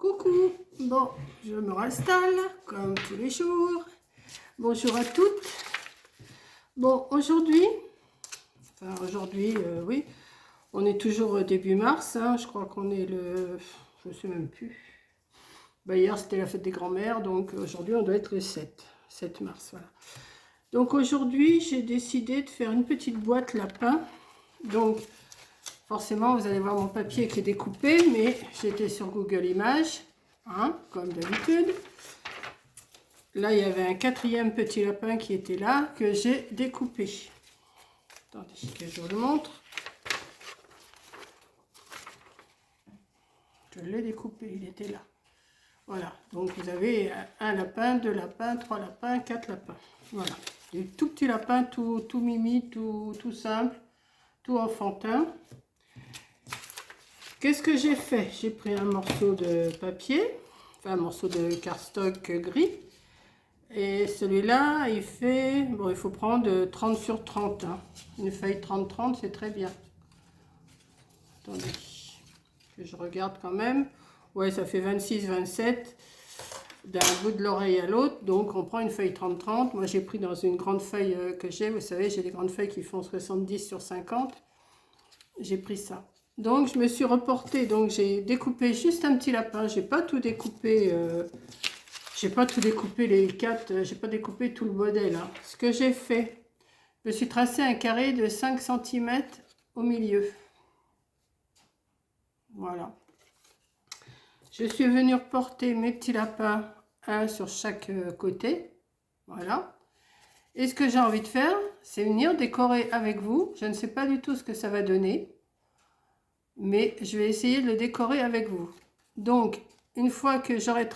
Coucou, bon, je me réinstalle comme tous les jours. Bonjour à toutes. Bon, aujourd'hui, oui, on est toujours début mars, hein, je crois qu'on est je ne sais même plus. Bah, hier, c'était la fête des grands-mères, donc aujourd'hui, on doit être le 7 mars, voilà. Donc aujourd'hui, j'ai décidé de faire une petite boîte lapin. Donc, forcément, vous allez voir mon papier qui est découpé, mais j'étais sur Google Images. Hein, comme d'habitude. Là, il y avait un quatrième petit lapin qui était là, que j'ai découpé. Attendez que je vous le montre. Je l'ai découpé, il était là. Voilà, donc vous avez un lapin, 2 lapins, 3 lapins, 4 lapins. Voilà, des tout petits lapins, tout mimi, tout simple, tout enfantin. Qu'est-ce que j'ai fait? J'ai pris un morceau de papier, enfin un morceau de cardstock gris. Et celui-là, il fait... Bon, il faut prendre 30 sur 30. Hein. Une feuille 30-30, c'est très bien. Attendez, que je regarde quand même. Ouais, ça fait 26-27 d'un bout de l'oreille à l'autre. Donc, on prend une feuille 30-30. Moi, j'ai pris dans une grande feuille que j'ai. Vous savez, j'ai des grandes feuilles qui font 70 sur 50. J'ai pris ça. Donc, je me suis reportée. Donc, j'ai découpé juste un petit lapin. J'ai pas tout découpé... J'ai pas tout découpé les 4, j'ai pas découpé tout le modèle. Hein. Ce que j'ai fait, je me suis tracé un carré de 5 cm au milieu. Voilà. Je suis venue reporter mes petits lapins, un sur chaque côté. Voilà. Et ce que j'ai envie de faire, c'est venir décorer avec vous. Je ne sais pas du tout ce que ça va donner, mais je vais essayer de le décorer avec vous. Donc, une fois que j'aurai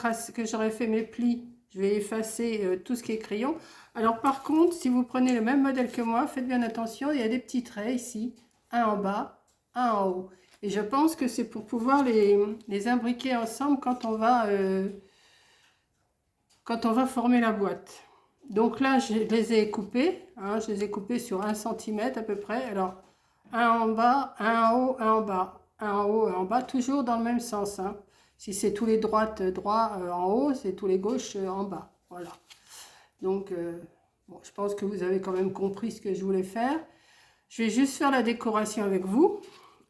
fait mes plis, je vais effacer tout ce qui est crayon. Alors par contre, si vous prenez le même modèle que moi, faites bien attention, il y a des petits traits ici, un en bas, un en haut. Et je pense que c'est pour pouvoir les imbriquer ensemble quand on va former la boîte. Donc là, je les ai coupés, hein, je les ai coupés sur 1 cm à peu près. Alors, un en bas, un en haut, un en bas. Un en haut, un en bas, toujours dans le même sens. Hein. Si c'est tous les droits en haut, c'est tous les gauches en bas. Voilà. Donc, bon, je pense que vous avez quand même compris ce que je voulais faire. Je vais juste faire la décoration avec vous.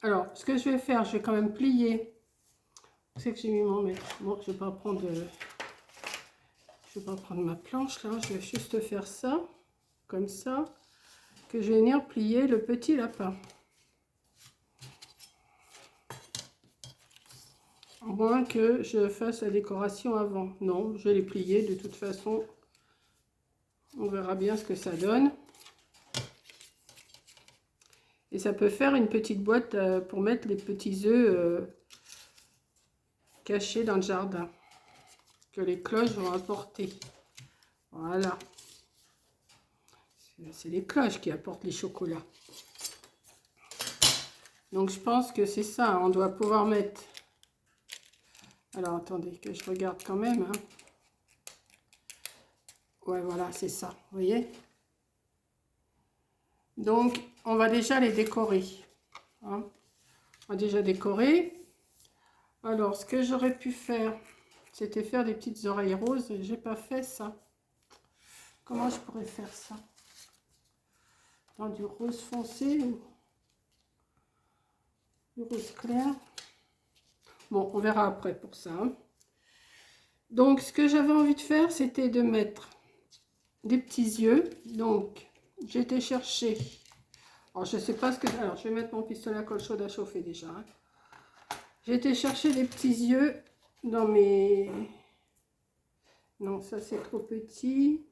Alors, ce que je vais faire, je vais quand même plier. C'est que j'ai mis mon mètre. Bon, je ne vais pas prendre... Je vais pas prendre ma planche là, je vais juste faire ça, comme ça, que je vais venir plier le petit lapin. À moins que je fasse la décoration avant. Non, je vais les plier de toute façon. On verra bien ce que ça donne. Et ça peut faire une petite boîte pour mettre les petits œufs cachés dans le jardin. Que les cloches vont apporter. Voilà. C'est les cloches qui apportent les chocolats. Donc je pense que c'est ça, on doit pouvoir mettre... Alors attendez, que je regarde quand même. Hein. Ouais, voilà, c'est ça, vous voyez. Donc on va déjà les décorer. Hein. On va déjà décorer. Alors ce que j'aurais pu faire, c'était faire des petites oreilles roses. J'ai pas fait ça. Comment je pourrais faire ça? Dans du rose foncé ou du rose clair? Bon, on verra après pour ça. Hein. Donc, ce que j'avais envie de faire, c'était de mettre des petits yeux. Donc, j'ai été chercher. Alors, je sais pas ce que... Alors, je vais mettre mon pistolet à colle chaude à chauffer déjà. Hein. J'ai été chercher des petits yeux dans mes... Non, ça c'est trop petit.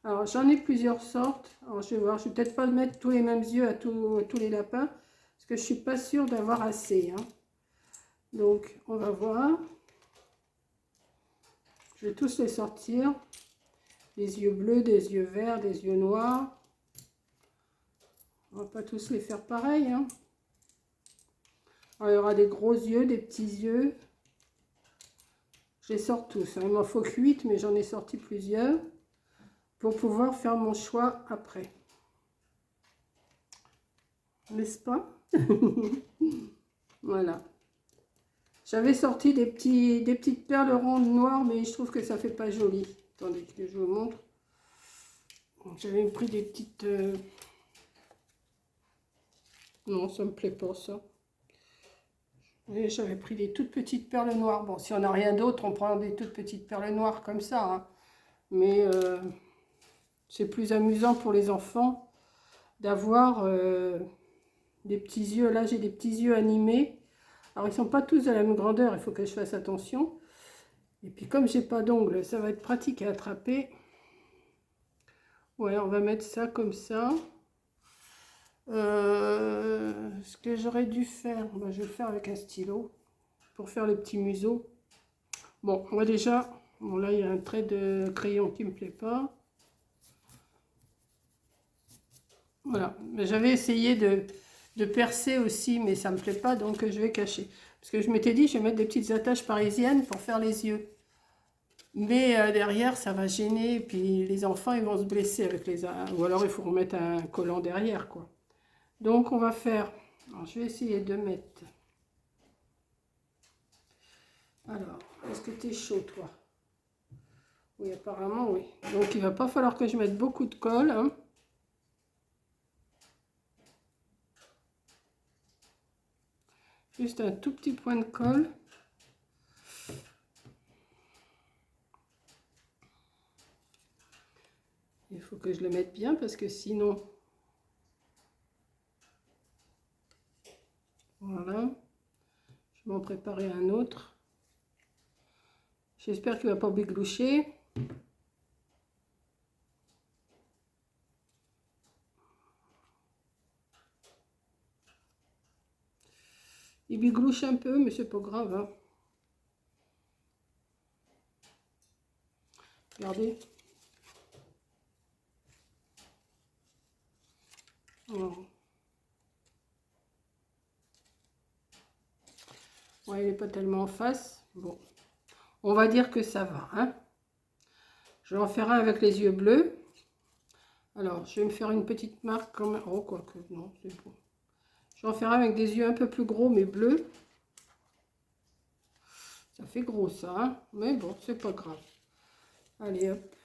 Alors, j'en ai plusieurs sortes. Alors, je vais voir. Je vais peut-être pas mettre tous les mêmes yeux à tous les lapins. Parce que je suis pas sûre d'avoir assez. Hein. Donc, on va voir. Je vais tous les sortir. Des yeux bleus, des yeux verts, des yeux noirs. On va pas tous les faire pareil. Hein. Alors, il y aura des gros yeux, des petits yeux. Je les sors tous. Hein. Il m'en faut que 8, mais j'en ai sorti plusieurs. Pour pouvoir faire mon choix après. N'est-ce pas? Voilà. J'avais sorti des petites perles rondes noires, mais je trouve que ça fait pas joli. Attendez que je vous montre. J'avais pris des petites... Non, ça me plaît pas ça. Et j'avais pris des toutes petites perles noires. Bon, si on n'a rien d'autre, on prend des toutes petites perles noires comme ça. Hein. Mais c'est plus amusant pour les enfants d'avoir des petits yeux. Là, j'ai des petits yeux animés. Alors, ils ne sont pas tous de la même grandeur. Il faut que je fasse attention. Et puis, comme j'ai pas d'ongles, ça va être pratique à attraper. Ouais, on va mettre ça comme ça. Ce que j'aurais dû faire, ben, je vais le faire avec un stylo pour faire les petits museaux. Bon, moi déjà, bon là il y a un trait de crayon qui me plaît pas. Voilà, j'avais essayé de percer aussi, mais ça me plaît pas, donc je vais cacher. Parce que je m'étais dit, je vais mettre des petites attaches parisiennes pour faire les yeux. Mais derrière, ça va gêner, et puis les enfants, ils vont se blesser avec les... Ou alors il faut remettre un collant derrière, quoi. Donc on va faire... Alors, je vais essayer de mettre... Alors, est-ce que tu es chaud, toi? Oui, apparemment, oui. Donc il va pas falloir que je mette beaucoup de colle, hein. Juste un tout petit point de colle. Il faut que je le mette bien parce que sinon... Voilà. Je vais m'en préparer un autre. J'espère qu'il ne va pas bigloucher. Il biglouche un peu, mais c'est pas grave, hein. Regardez. Oh. Ouais, il n'est pas tellement en face. Bon, on va dire que ça va, hein. Je vais en faire un avec les yeux bleus. Alors, je vais me faire une petite marque comme... Oh, quoique, non, c'est bon. Je vais en faire un avec des yeux un peu plus gros, mais bleus. Ça fait gros, ça, hein. Mais bon, c'est pas grave. Allez, hop,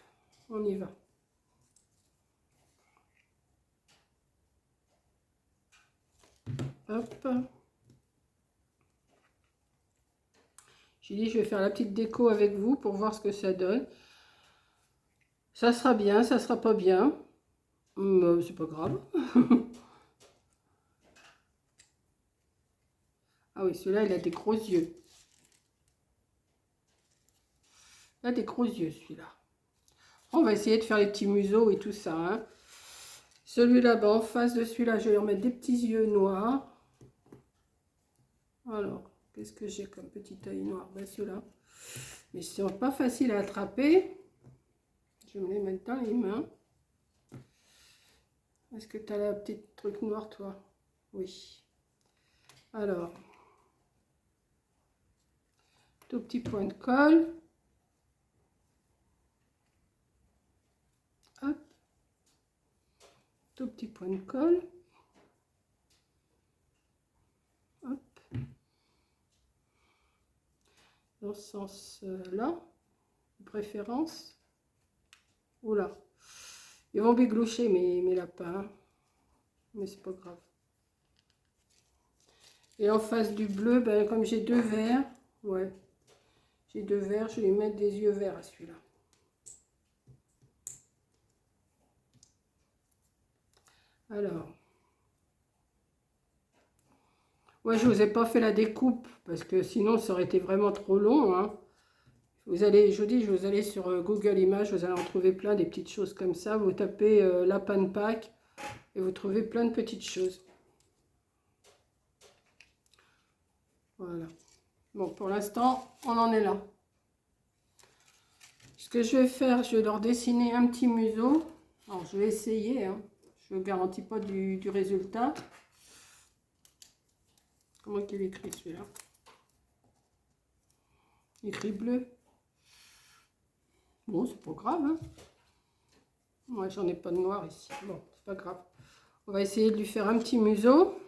on y va. Hop. J'ai dit, je vais faire la petite déco avec vous pour voir ce que ça donne. Ça sera bien, ça sera pas bien. C'est pas grave. Ah oui, celui-là, il a des gros yeux. Il a des gros yeux, celui-là. On va essayer de faire les petits museaux et tout ça, hein. Celui-là, ben, en face de celui-là, je vais remettre des petits yeux noirs. Alors, qu'est-ce que j'ai comme petit œil noir? Ben, celui-là. Mais ils sont pas faciles à attraper. Je vais me les mettre dans les mains. Est-ce que tu as la petite truc noir, toi? Oui. Alors, tout petit point de colle. Hop. Tout petit point de colle. Hop. Dans ce sens-là, de préférence. Oula. Ils vont bigloucher mes lapins. Mais c'est pas grave. Et en face du bleu, ben, comme j'ai deux verts, ouais. J'ai deux verts, je vais mettre des yeux verts à celui-là. Alors. Ouais, je vous ai pas fait la découpe parce que sinon ça aurait été vraiment trop long, hein. Vous allez, je vous dis, vous allez sur Google Images, vous allez en trouver plein des petites choses comme ça. Vous tapez lapin de Pâques et vous trouvez plein de petites choses. Voilà. Bon, pour l'instant, on en est là. Ce que je vais faire, je vais leur dessiner un petit museau. Alors, je vais essayer, hein. Je ne garantis pas du résultat. Comment qu'il écrit celui-là? Écrit bleu. Bon, c'est pas grave, hein. Moi, j'en ai pas de noir ici. Bon, c'est pas grave. On va essayer de lui faire un petit museau.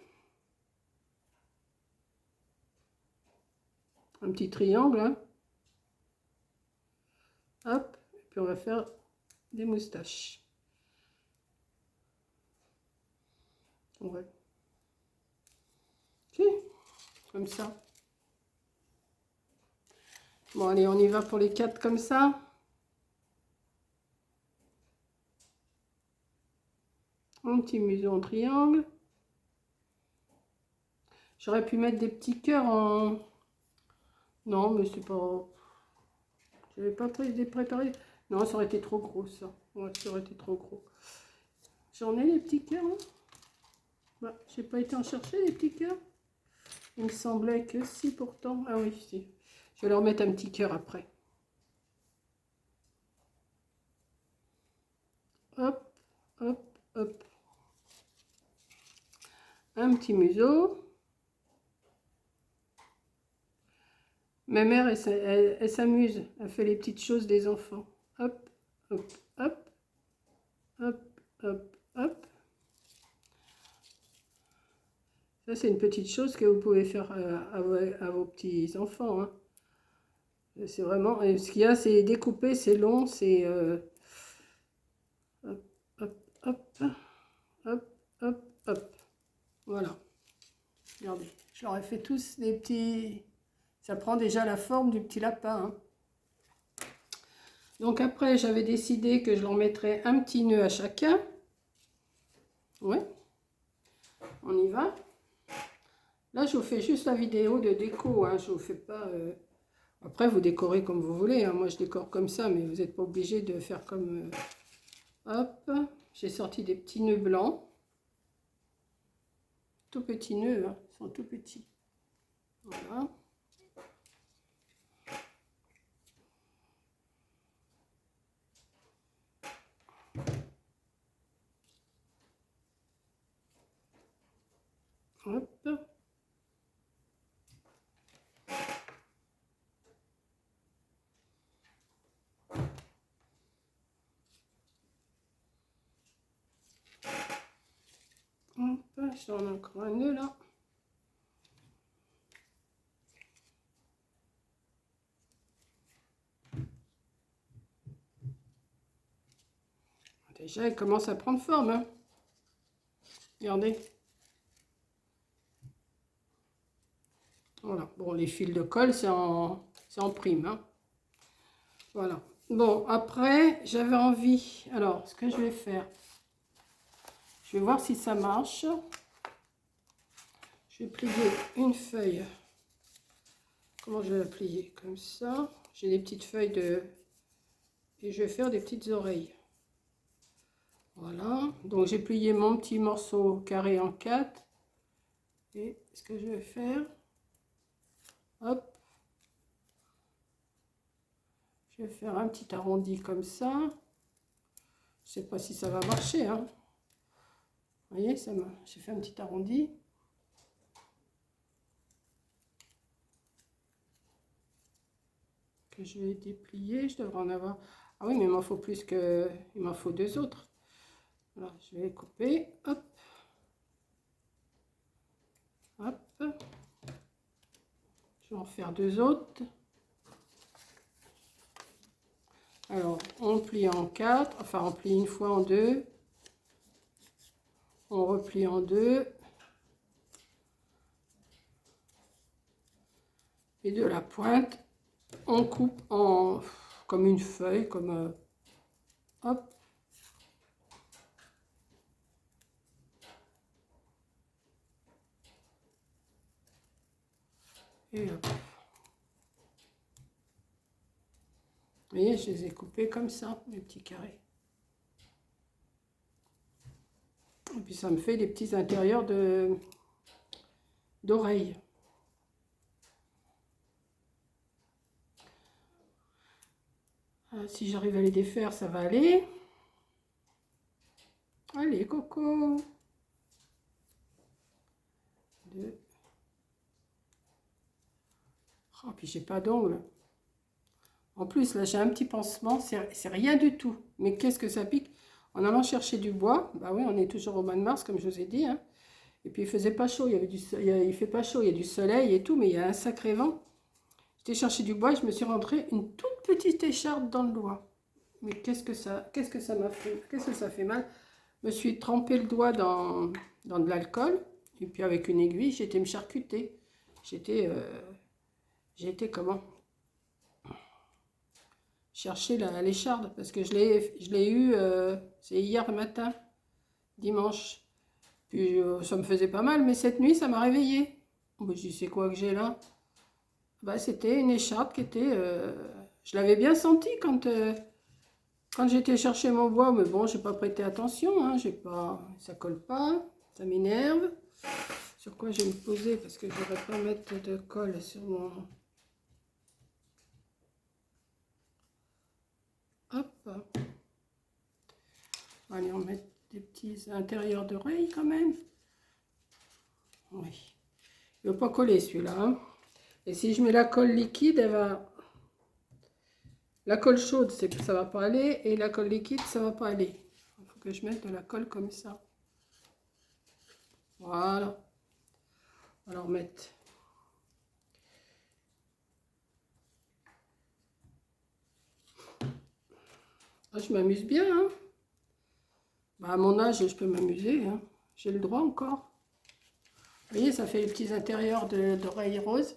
un petit triangle, hein. Hop, et puis on va faire des moustaches. Ouais. Ok, comme ça. Bon, allez, on y va pour les 4 comme ça. Un petit museau en triangle. J'aurais pu mettre des petits cœurs en... Non, mais c'est pas... J'avais pas préparé. Non, ça aurait été trop gros, ça. Ouais, ça aurait été trop gros. J'en ai les petits cœurs, hein. Bah, j'ai pas été en chercher les petits cœurs. Il me semblait que si, pourtant. Ah oui, si. Je vais leur mettre un petit cœur après. Hop, hop, hop. Un petit museau. Ma mère, elle s'amuse. Elle fait les petites choses des enfants. Hop, hop, hop. Hop, hop, hop. Ça, c'est une petite chose que vous pouvez faire à vos petits-enfants, hein. C'est vraiment... Et ce qu'il y a, c'est découpé, c'est long, c'est... hop, hop, hop, hop, hop, hop. Voilà. Regardez, je leur ai fait tous des petits... Ça prend déjà la forme du petit lapin, hein. Donc après, j'avais décidé que je leur mettrais un petit nœud à chacun. Ouais. On y va. Là, je vous fais juste la vidéo de déco, hein. Je vous fais pas... Après, vous décorez comme vous voulez, hein. Moi, je décore comme ça, mais vous n'êtes pas obligé de faire comme... Hop, j'ai sorti des petits nœuds blancs. Tout petits nœuds, hein. Ils sont tout petits. Voilà. Hop. Hop, j'en ai encore un nœud là. Déjà, il commence à prendre forme, hein. Regardez. Voilà. Bon, les fils de colle, c'est en prime, hein. Voilà. Bon, après, j'avais envie... Alors, ce que je vais faire... Je vais voir si ça marche. Je vais plier une feuille. Comment je vais la plier? Comme ça. J'ai des petites feuilles de... Et je vais faire des petites oreilles. Voilà. Donc, j'ai plié mon petit morceau carré en 4. Et ce que je vais faire... Hop. Je vais faire un petit arrondi comme ça. Je sais pas si ça va marcher, hein. Vous voyez, j'ai fait un petit arrondi. Que je vais déplier. Je devrais en avoir... Ah oui, mais il m'en faut plus que... Il m'en faut 2 autres. Alors, je vais couper. Hop. Hop. Je vais en faire 2 autres. Alors, on plie en 4. Enfin, on plie une fois en 2. On replie en 2. Et de la pointe, on coupe en... comme une feuille, comme... hop. Et hop. Vous voyez, je les ai coupés comme ça, mes petits carrés. Et puis ça me fait des petits intérieurs d'oreilles. Si j'arrive à les défaire, ça va aller. Allez, Coco. 2. Oh, puis j'ai pas d'ongles. En plus, là, j'ai un petit pansement. C'est rien du tout. Mais qu'est-ce que ça pique? En allant chercher du bois. Bah oui, on est toujours au mois de mars, comme je vous ai dit, hein. Et puis, il faisait pas chaud. Il fait pas chaud. Il y a du soleil et tout, mais il y a un sacré vent. J'étais chercher du bois et je me suis rentrée une toute petite écharpe dans le doigt. Mais qu'est-ce que ça m'a fait? Qu'est-ce que ça fait mal? Je me suis trempé le doigt dans de l'alcool. Et puis avec une aiguille, j'ai été me charcuter. J'ai été comment? Chercher l'écharde parce que je l'ai eu, c'est hier matin, dimanche. Puis ça me faisait pas mal, mais cette nuit, ça m'a réveillée. Bon, je dis, c'est quoi que j'ai là? Bah, c'était une écharpe qui était... je l'avais bien senti quand j'étais chercher mon bois, mais bon, j'ai pas prêté attention, hein, j'ai pas, ça colle pas, ça m'énerve. Sur quoi je vais me poser parce que je ne vais pas mettre de colle sur mon... Hop. Allez, on va mettre des petits intérieurs d'oreilles quand même. Oui. Il ne va pas coller celui-là. Hein. Et si je mets la colle liquide, elle va... La colle chaude, ça ne va pas aller. Et la colle liquide, ça ne va pas aller. Il faut que je mette de la colle comme ça. Voilà. Alors mettre. Ah, je m'amuse bien. Hein. Bah, à mon âge, je peux m'amuser. Hein. J'ai le droit encore. Vous voyez, ça fait les petits intérieurs d'oreilles roses.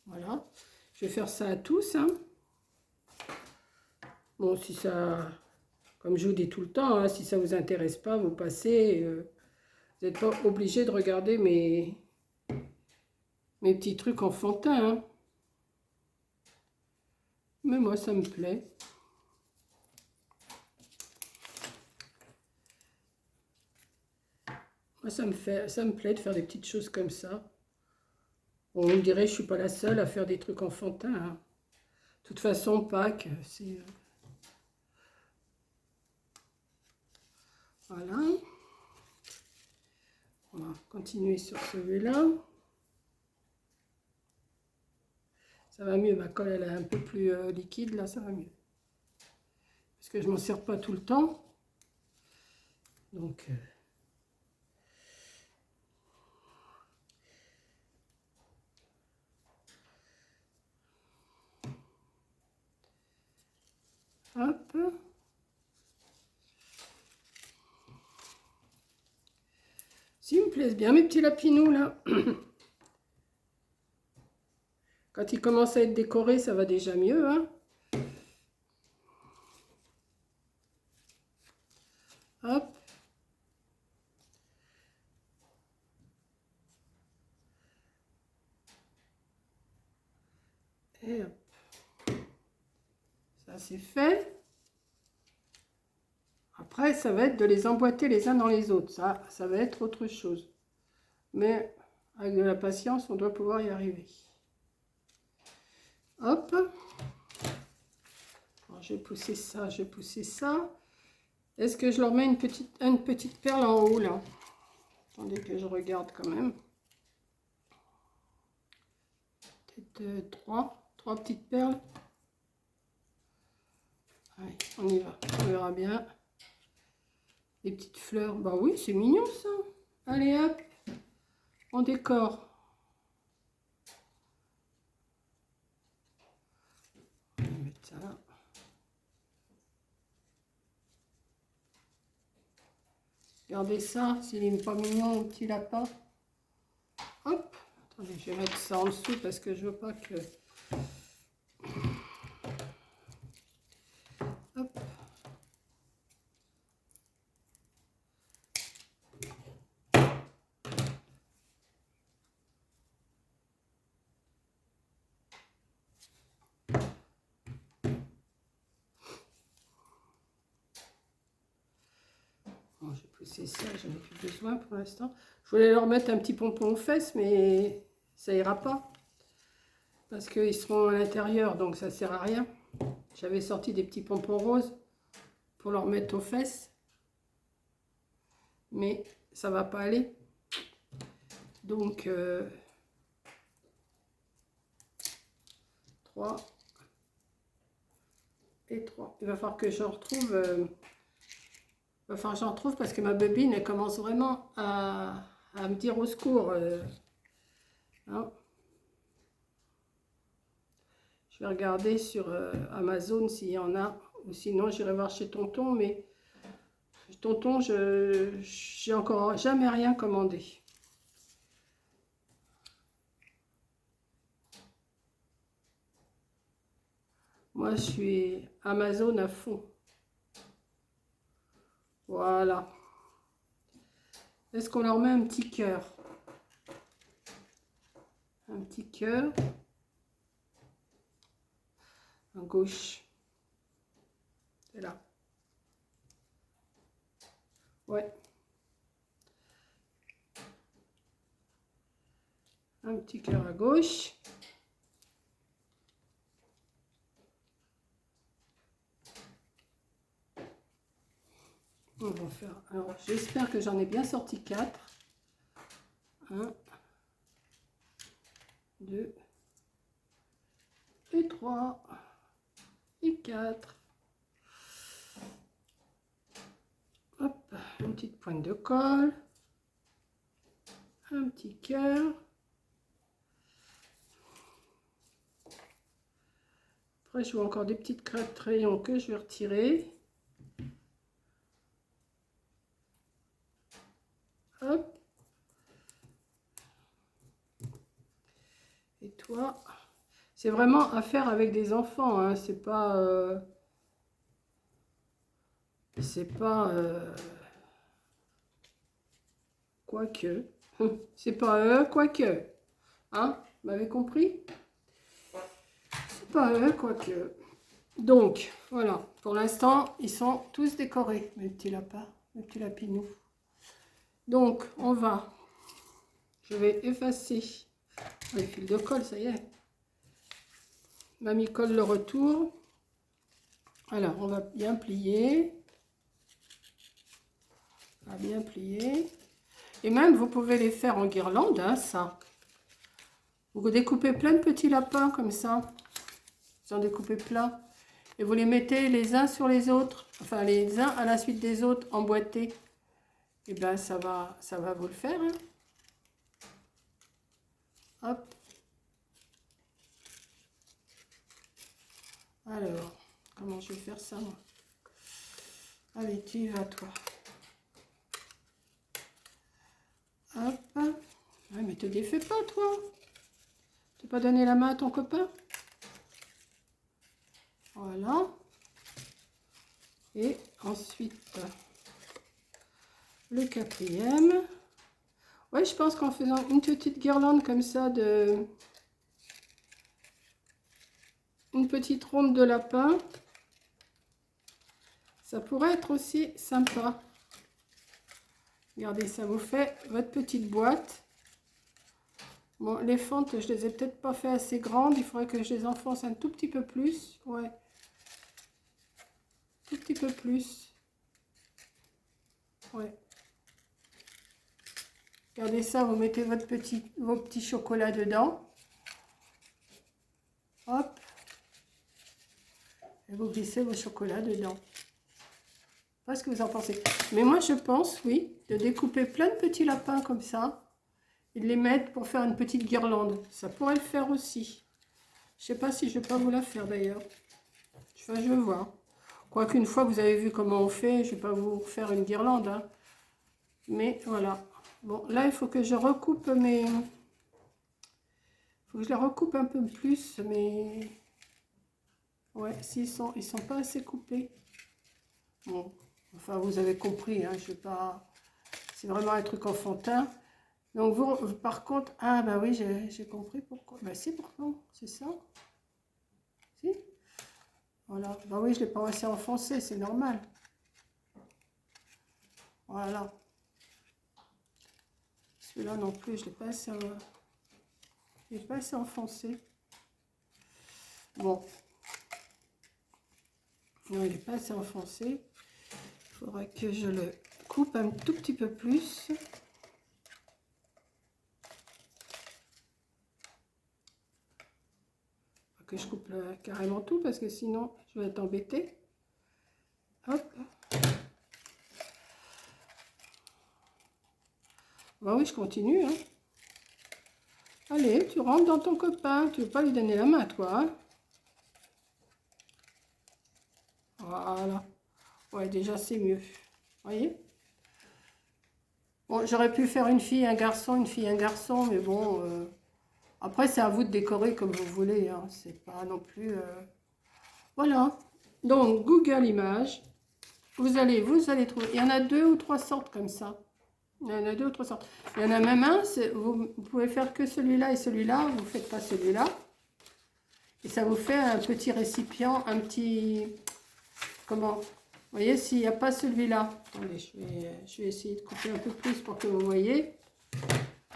Voilà. Je vais faire ça à tous. Hein. Bon, si ça... Comme je vous dis tout le temps, hein, si ça ne vous intéresse pas, vous passez. Vous n'êtes pas obligé de regarder mes petits trucs enfantins. Hein. Mais moi, ça me plaît. Moi, ça me plaît de faire des petites choses comme ça. Bon, on me dirait, je ne suis pas la seule à faire des trucs enfantins. Hein. De toute façon, Pâques, c'est... Voilà. On va continuer sur celui-là. Ça va mieux, ma colle elle est un peu plus liquide, là ça va mieux. Parce que je ne m'en sers pas tout le temps. Donc... Hop. Si, ils me plaisent bien mes petits lapinous là. Quand ils commencent à être décorés, ça va déjà mieux. Hein. Hop. Et hop. Ça c'est fait. Après, ça va être de les emboîter les uns dans les autres. Ça va être autre chose. Mais avec de la patience, on doit pouvoir y arriver. Hop. Alors, je vais pousser ça, je vais pousser ça. Est-ce que je leur mets une petite perle en haut, là? Attendez que je regarde quand même. Peut-être trois petites perles. Allez, on y va, on verra bien. Les petites fleurs, bah oui, c'est mignon ça. Allez hop, on décore. On va mettre ça là. Regardez ça, s'il n'est pas mignon, mon petit lapin. Hop, attendez, je vais mettre ça en dessous parce que je veux pas que... Hop. Bon, j'ai poussé ça, j'en ai plus besoin pour l'instant. Je voulais leur mettre un petit pompon aux fesses, mais ça ira pas. Parce qu'ils seront à l'intérieur, donc ça sert à rien. J'avais sorti des petits pompons roses pour leur mettre aux fesses. Mais ça va pas aller. Donc, 3 et 3. Il va falloir que j'en retrouve... il va falloir que j'en retrouve parce que ma bobine, elle commence vraiment à me dire au secours. Hein. Je vais regarder sur Amazon s'il y en a. Ou sinon, j'irai voir chez Tonton. Mais Tonton, j'ai encore jamais rien commandé. Moi, je suis Amazon à fond. Voilà. Est-ce qu'on leur met un petit cœur? Un petit cœur. À gauche. C'est là. Ouais. Un petit cœur à gauche. On va faire. Alors, j'espère que j'en ai bien sorti 4. 1, 2 et 3 et 4. Hop, une petite pointe de colle. Un petit cœur. Après, je vois encore des petites crêpes crayons que je vais retirer. Hop. Et toi, c'est vraiment à faire avec des enfants, hein. C'est pas... quoique. C'est pas quoique. Hein? Vous m'avez compris? C'est pas quoique. Donc, voilà. Pour l'instant, ils sont tous décorés, mes petits lapins, mes petits lapinous. Donc, je vais effacer les fils de colle, ça y est. Mamie colle le retour. Alors, on va bien plier. On va bien plier. Et même, vous pouvez les faire en guirlande, hein, ça. Vous découpez plein de petits lapins comme ça. Vous en découpez plein. Et vous les mettez les uns sur les autres. Enfin, les uns à la suite des autres emboîtés. Et bien, ça va vous le faire. Hein. Hop. Alors, comment je vais faire ça, moi? Allez, tu y vas, toi. Hop. Ouais, mais te défais pas, toi. Tu n'as pas donné la main à ton copain? Voilà. Et ensuite, le quatrième. Ouais, je pense qu'en faisant une petite guirlande comme ça une petite ronde de lapin, ça pourrait être aussi sympa. Regardez, ça vous fait votre petite boîte. Bon, les fentes, je les ai peut-être pas fait assez grandes. Il faudrait que je les enfonce un tout petit peu plus. Ouais. Tout petit peu plus. Ouais. Regardez ça, vous mettez vos petits chocolats dedans. Hop. Et vous glissez vos chocolats dedans. Je sais pas ce que vous en pensez. Mais moi, je pense, oui, de découper plein de petits lapins comme ça. Et de les mettre pour faire une petite guirlande. Ça pourrait le faire aussi. Je sais pas si je vais pas vous la faire d'ailleurs. Enfin, je vais voir. Quoique une fois, vous avez vu comment on fait. Je vais pas vous faire une guirlande. Hein. Mais voilà. Bon, là, il faut que je recoupe mes... Il faut que je les recoupe un peu plus, mais... Ouais, ils sont pas assez coupés. Bon, enfin, vous avez compris, hein, je vais pas... C'est vraiment un truc enfantin. Donc, vous, par contre... Ah, bah oui, j'ai compris pourquoi. Bah, c'est pourquoi, c'est ça. Si. Voilà. Bah oui, je l'ai pas assez enfoncé, c'est normal. Voilà. Celui-là non plus, je l'ai pas assez enfoncé. Bon. Non, il n'est pas assez enfoncé. Il faudrait que je le coupe un tout petit peu plus. Que je coupe carrément tout parce que sinon je vais être embêtée. Hop. Bah oui, je continue. Hein. Allez, tu rentres dans ton copain. Tu veux pas lui donner la main, toi. Hein. Voilà. Ouais, déjà c'est mieux. Voyez? Bon, j'aurais pu faire une fille, un garçon, une fille, un garçon, mais bon... Après, c'est à vous de décorer comme vous voulez. Hein. C'est pas non plus... Voilà. Donc, Google Images. Vous allez trouver. Il y en a 2 ou 3 sortes comme ça. Il y en a 2 ou 3 sortes. Il y en a même un, vous pouvez faire que celui-là et celui-là. Vous ne faites pas celui-là. Et ça vous fait un petit récipient, un petit... Comment? Vous voyez, s'il n'y a pas celui-là. Attendez, je vais essayer de couper un peu plus pour que vous voyez.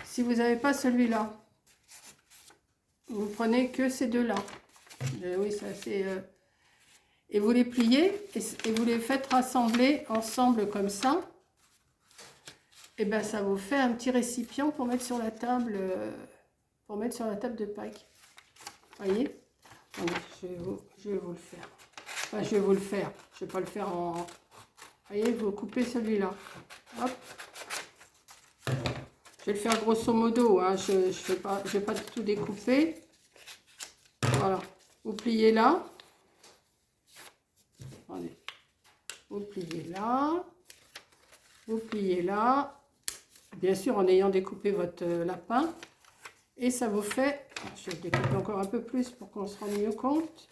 Si vous n'avez pas celui-là, vous prenez que ces deux-là. Oui, ça c'est... Et vous les pliez et vous les faites rassembler ensemble comme ça. Et bien ça vous fait un petit récipient pour mettre sur la table, de Pâques. Voyez? Attendez, je vais vous le faire. Enfin, je vais vous le faire. Je ne vais pas le faire en... Voyez, vous coupez celui-là. Hop. Je vais le faire grosso modo. Hein. Je ne vais pas tout découper. Voilà. Vous pliez là. Attendez. Vous pliez là. Vous pliez là. Bien sûr, en ayant découpé votre lapin. Et ça vous fait... Je vais découper encore un peu plus pour qu'on se rende mieux compte.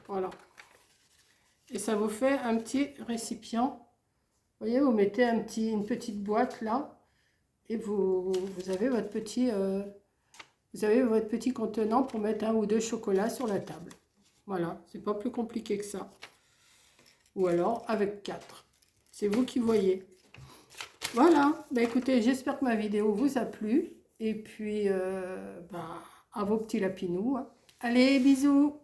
Voilà. Et ça vous fait un petit récipient. Vous voyez, vous mettez une petite boîte là. Et vous avez votre petit... vous avez votre petit contenant pour mettre 1 ou 2 chocolats sur la table. Voilà, c'est pas plus compliqué que ça. Ou alors avec 4. C'est vous qui voyez. Voilà, bah écoutez, j'espère que ma vidéo vous a plu. Et puis, à vos petits lapinous. Allez, bisous!